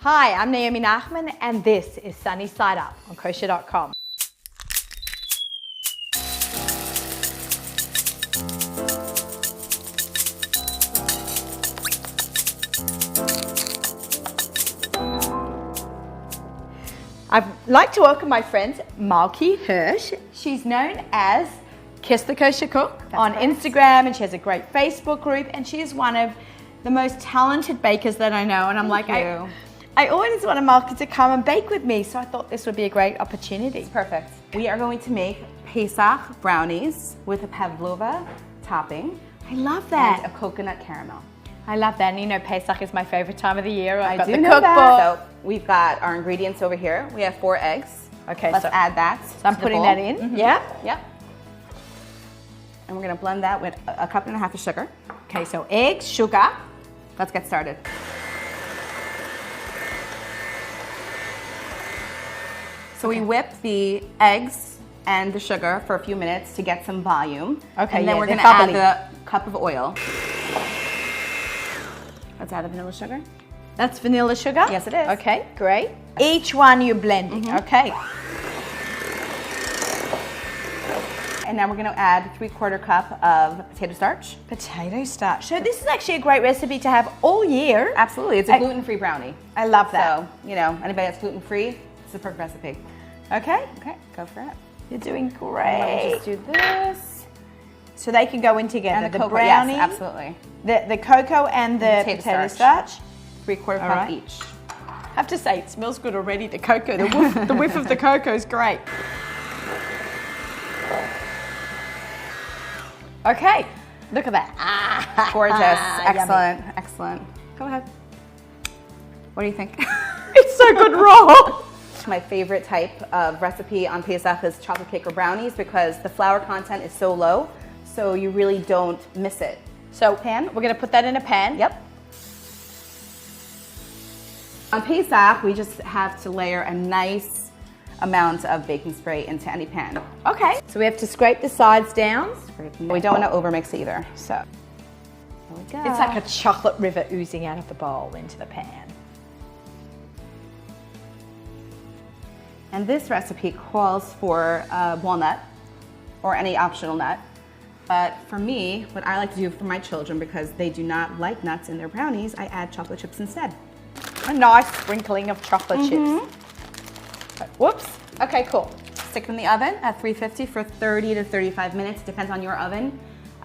Hi, I'm Naomi Nachman, and this is Sunny Side Up on kosher.com. I'd like to welcome my friend Malkie Hirsch. She's known as Kiss the Kosher Cook on Instagram, and she has a great Facebook group, and she is one of the most talented bakers that I know. And I'm I always wanted Malkie to come and bake with me, so I thought this would be a great opportunity. It's perfect. We are going to make Pesach brownies with a pavlova topping. I love that. And a coconut caramel. I love that, and you know Pesach is my favorite time of the year. I've got do the know cookbook. that. So we've got our ingredients over here. We have 4 eggs. Okay, let's so add that. So I'm putting that in. Mm-hmm. Yeah. Yep. And we're gonna blend that with a cup and a half of sugar. Okay, so eggs, sugar. Let's get started. So we whip the eggs and the sugar for a few minutes to get some volume. Okay, and then we're gonna add the cup of oil. Let's add the vanilla sugar. That's vanilla sugar? Yes, it is. Okay, great. Each one you're blending, okay. And now we're gonna add 3/4 cup of potato starch. Potato starch. So this is actually a great recipe to have all year. Absolutely, it's a gluten-free brownie. I love that. So, you know, anybody that's gluten-free, it's a perfect recipe. Okay. Okay, go for it. You're doing Let great. me just do this. So they can go in together. And the cocoa, brownie, yes, absolutely. the cocoa and the potato starch. 3/4 cup right. each. I have to say, it smells good already, the cocoa. The whiff of the cocoa is great. Okay, look at that. Gorgeous, Yummy. excellent, excellent. Go ahead. What do you think? It's so good raw. My favorite type of recipe on Pesach is chocolate cake or brownies because the flour content is so low, so you really don't miss it. So we're gonna put that in a pan. Yep. On Pesach, we just have to layer a nice amount of baking spray into any pan. Okay. So we have to scrape the sides down. We don't want to overmix either. So, here we go. It's like a chocolate river oozing out of the bowl into the pan. And this recipe calls for walnut or any optional nut. But for me, what I like to do for my children, because they do not like nuts in their brownies, I add chocolate chips instead. A nice sprinkling of chocolate chips. Whoops. Okay, cool. Stick them in the oven at 350 for 30 to 35 minutes, depends on your oven.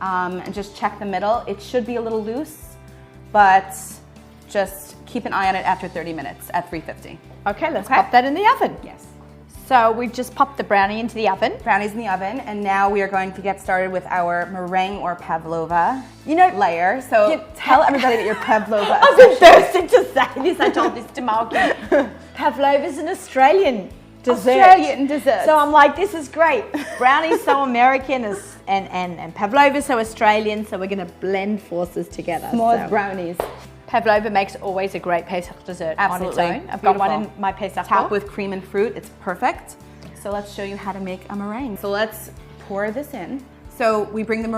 And just check the middle. It should be a little loose, but just keep an eye on it after 30 minutes at 350. Okay, let's pop that in the oven. Yes. So we just popped the brownie into the oven. Brownies in the oven, and now we are going to get started with our meringue or pavlova layer. So tell everybody that your pavlova. I've been thirsting to say this. I told this to Malkie. Pavlova is an Australian dessert. Australian dessert. So I'm like, this is great. Brownie's so American and pavlova so Australian. So we're going to blend forces together. More brownies. Pavlova makes always a great Pesach dessert Absolutely. on its own. I've got one in my Pesach Top book. with cream and fruit, it's perfect. So let's show you how to make a meringue. So let's pour this in. So we bring the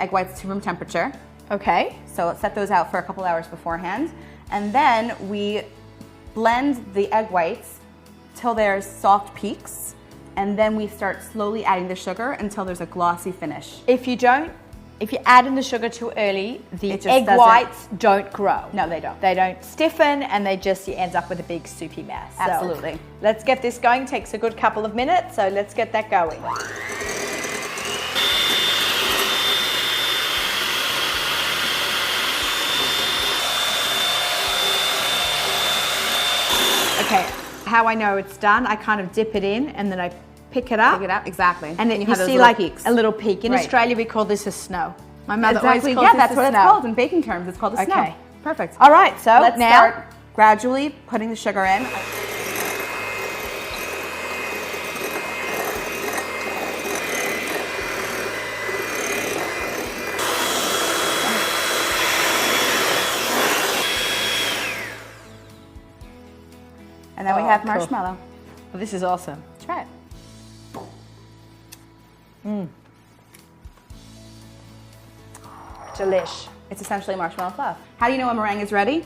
egg whites to room temperature. Okay. So let's set those out for a couple hours beforehand. And then we blend the egg whites till there's soft peaks. And then we start slowly adding the sugar until there's a glossy finish. If you add in the sugar too early, the just egg whites don't grow. No, they don't. They don't stiffen, and you end up with a big soupy mess. Absolutely. So let's get this going. Takes a good couple of minutes, so let's get that going. Okay, how I know it's done, I kind of dip it in, and then I pick it up. Pick it up, exactly. And then you have those see little like peaks. a little peak. In Right. Australia, we call this a snow. My mother Exactly. always calls Yeah, this that's a what snow. it's called in baking terms. It's called a snow. Okay. Perfect. All right, so Let's now start gradually putting the sugar in. And then we have cool. marshmallow. Well, this is awesome. Try it. Delish. It's essentially marshmallow fluff. How do you know a meringue is ready?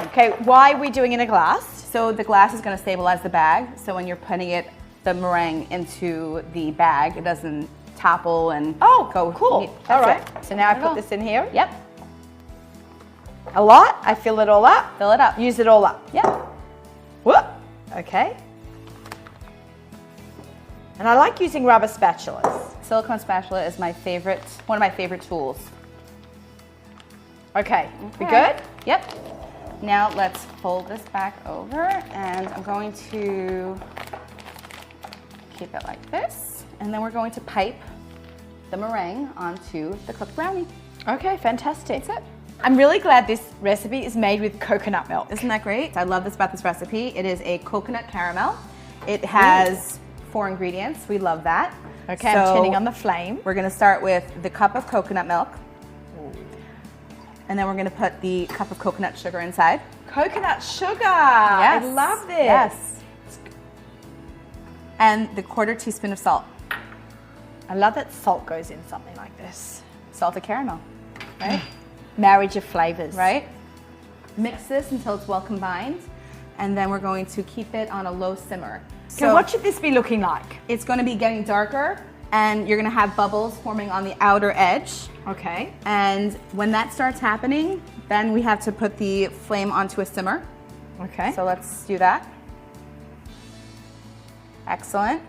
Okay, why are we doing it in a glass? So the glass is going to stabilize the bag. So when you're putting the meringue into the bag, it doesn't topple and go. Cool. That's All right. it. So now I put this in here. Yep. A lot. I fill it all up. Fill it up. Use it all up. Yep. Whoop. Okay. And I like using rubber spatulas. Silicone spatula is my favorite, one of my favorite tools. Okay. We good? Yep. Now let's fold this back over, and I'm going to keep it like this, and then we're going to pipe the meringue onto the cooked brownie. Okay, fantastic. That's it. I'm really glad this recipe is made with coconut milk. Isn't that great? I love this about this recipe. It is a coconut caramel. It has 4 ingredients. We love that. Okay, I'm turning on the flame. We're gonna start with the cup of coconut milk. And then we're gonna put the cup of coconut sugar inside. Coconut sugar. Yes. I love this. Yes. And the 1/4 teaspoon of salt. I love that salt goes in something like this. Salted caramel, right? Marriage of flavors. Right? Mix this until it's well combined. And then we're going to keep it on a low simmer. So what should this be looking like? It's gonna be getting darker, and you're gonna have bubbles forming on the outer edge. Okay. And when that starts happening, then we have to put the flame onto a simmer. Okay. So let's do that. Excellent.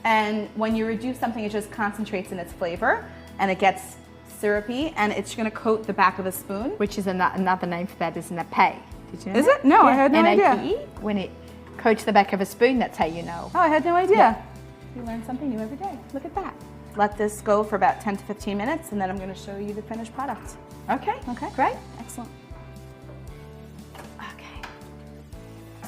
And when you reduce something, it just concentrates in its flavor, and it gets syrupy, and it's gonna coat the back of a spoon. Which is another name for that is nape. Did you know Is that? it? No, I had no idea. N-A-P-E. When it coats the back of a spoon, that's how you know. Oh, I had no idea. Yeah. You learn something new every day. Look at that. Let this go for about 10 to 15 minutes, and then I'm gonna show you the finished product. Okay. Okay. Great. Excellent. Okay.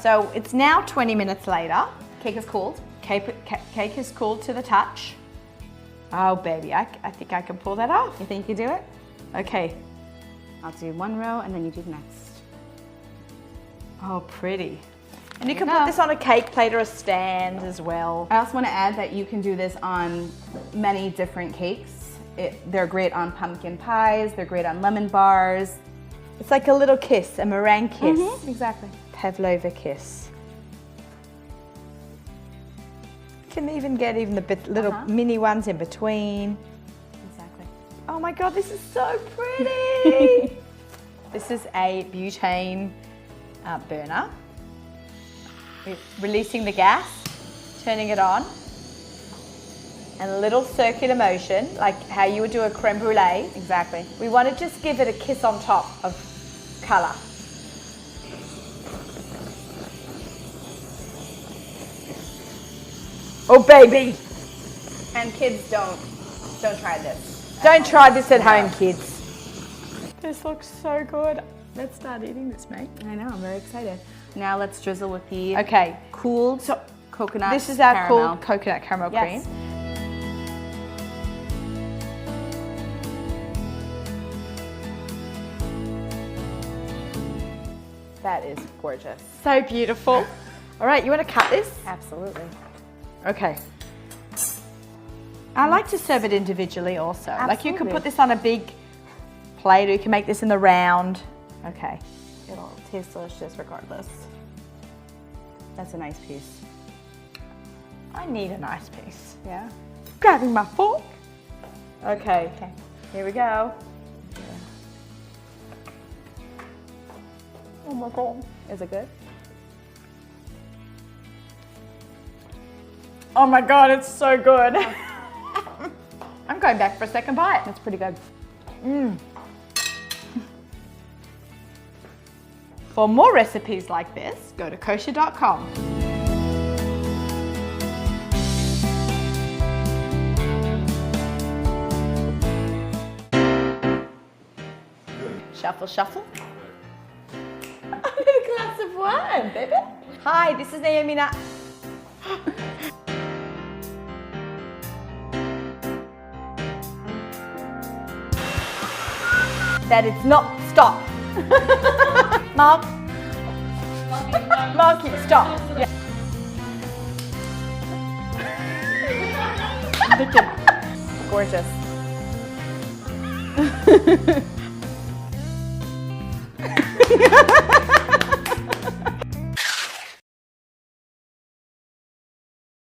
So it's now 20 minutes later. Cake is cooled. Cake is cooled to the touch. Oh, baby, I think I can pull that off. You think you can do it? Okay. I'll do one row, and then you do the next. Oh, pretty. And you There can you put go. this on a cake plate or a stand as well. I also want to add that you can do this on many different cakes. They're great on pumpkin pies. They're great on lemon bars. It's like a little kiss, a meringue kiss. Exactly. Pavlova kiss. Can even get even the little mini ones in between. Exactly. Oh my God, this is so pretty. This is a butane burner. We're releasing the gas, turning it on, and a little circular motion, like how you would do a creme brulee. Exactly. We want to just give it a kiss on top of colour. Oh baby! And kids, don't try this. Don't try this at home, kids. This looks so good. Let's start eating this, mate. I know. I'm very excited. Now let's drizzle with the Okay. cooled coconut. This is our caramel. cool coconut caramel Yes. cream. That is gorgeous. So beautiful. All right, you want to cut this? Absolutely. Okay. I like to serve it individually also. Like you could Absolutely. put this on a big plate or you can make this in the round. Okay. It'll taste delicious regardless. That's a nice piece. I need a nice piece. Yeah. Grabbing my fork. Okay. Okay. Here we go. Oh my God. Is it good? Oh my God, it's so good. I'm going back for a second bite. That's pretty good. For more recipes like this, go to kosher.com. Shuffle, shuffle. I need a glass of wine, baby. Hi, this is Naomi. That it's not. Stop. Malkie, stop. Yeah. Gorgeous.